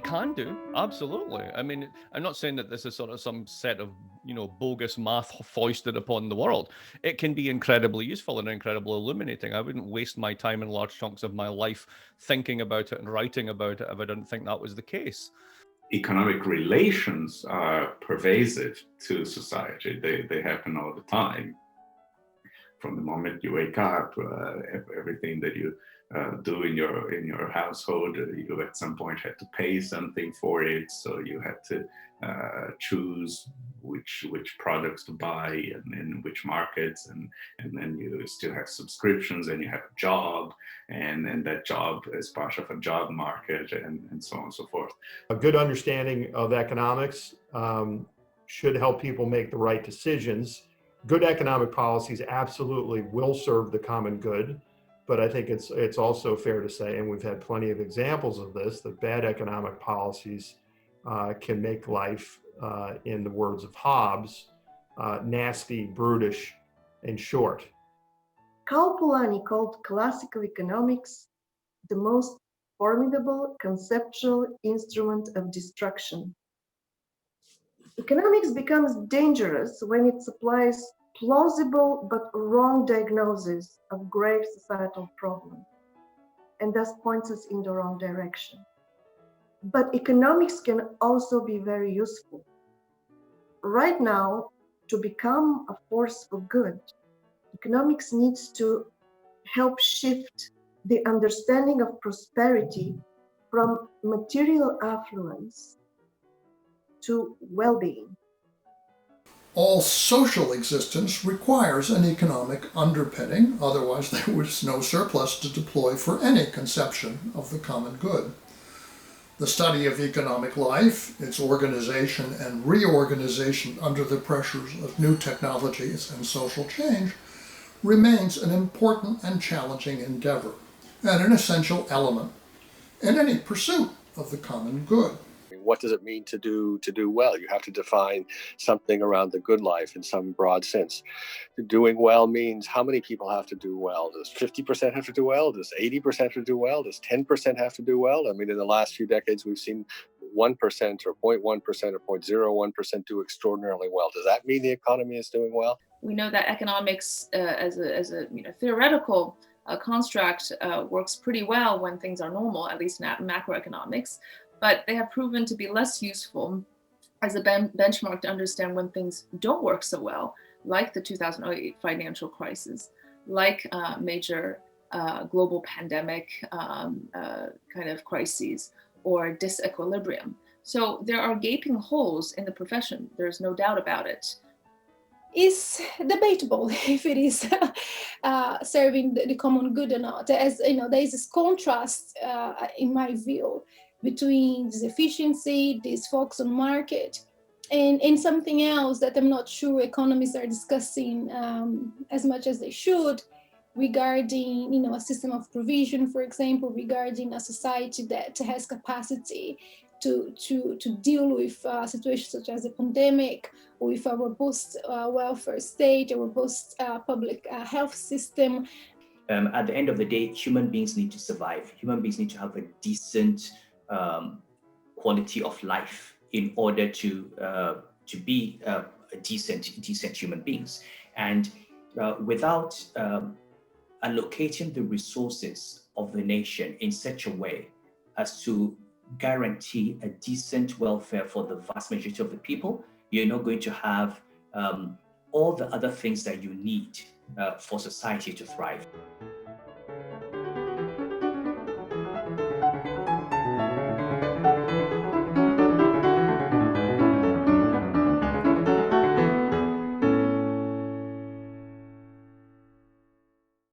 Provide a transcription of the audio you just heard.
can do, absolutely. I mean, I'm not saying that this is sort of some set of, bogus math foisted upon the world. It can be incredibly useful and incredibly illuminating. I wouldn't waste my time in large chunks of my life thinking about it and writing about it if I didn't think that was the case. Economic relations are pervasive to society. They happen all the time. From the moment you wake up, everything that you do in your household, you at some point had to pay something for it. So you had to choose which products to buy and in which markets, and then you still have subscriptions, and you have a job, and that job is part of a job market, and so on and so forth. A good understanding of economics should help people make the right decisions. Good economic policies absolutely will serve the common good, but I think it's also fair to say, and we've had plenty of examples of this, that bad economic policies can make life, in the words of Hobbes, nasty, brutish, and short. Karl Polanyi called classical economics the most formidable conceptual instrument of destruction. Economics becomes dangerous when it supplies plausible but wrong diagnosis of grave societal problems, and thus points us in the wrong direction. But economics can also be very useful. Right now, to become a force for good, economics needs to help shift the understanding of prosperity from material affluence to well-being. All social existence requires an economic underpinning, otherwise there was no surplus to deploy for any conception of the common good. The study of economic life, its organization and reorganization under the pressures of new technologies and social change, remains an important and challenging endeavor, and an essential element in any pursuit of the common good. What does it mean to do well? You have to define something around the good life in some broad sense. Doing well means how many people have to do well? Does 50% have to do well? Does 80% have to do well? Does 10% have to do well? I mean, in the last few decades, we've seen 1% or 0.1% or 0.01% do extraordinarily well. Does that mean the economy is doing well? We know that economics as a theoretical construct works pretty well when things are normal, at least macroeconomics. But they have proven to be less useful as a benchmark to understand when things don't work so well, like the 2008 financial crisis, like major global pandemic kind of crises, or disequilibrium. So there are gaping holes in the profession. There's no doubt about it. It's debatable if it is serving the common good or not. As you know, there is this contrast, in my view, between this efficiency, this focus on market, and something else that I'm not sure economists are discussing as much as they should, regarding a system of provision, for example, regarding a society that has capacity to deal with situations such as a pandemic, with a robust welfare state, a robust public health system. At the end of the day, human beings need to survive. Human beings need to have a decent quality of life in order to be decent human beings. And without allocating the resources of the nation in such a way as to guarantee a decent welfare for the vast majority of the people, you're not going to have all the other things that you need for society to thrive.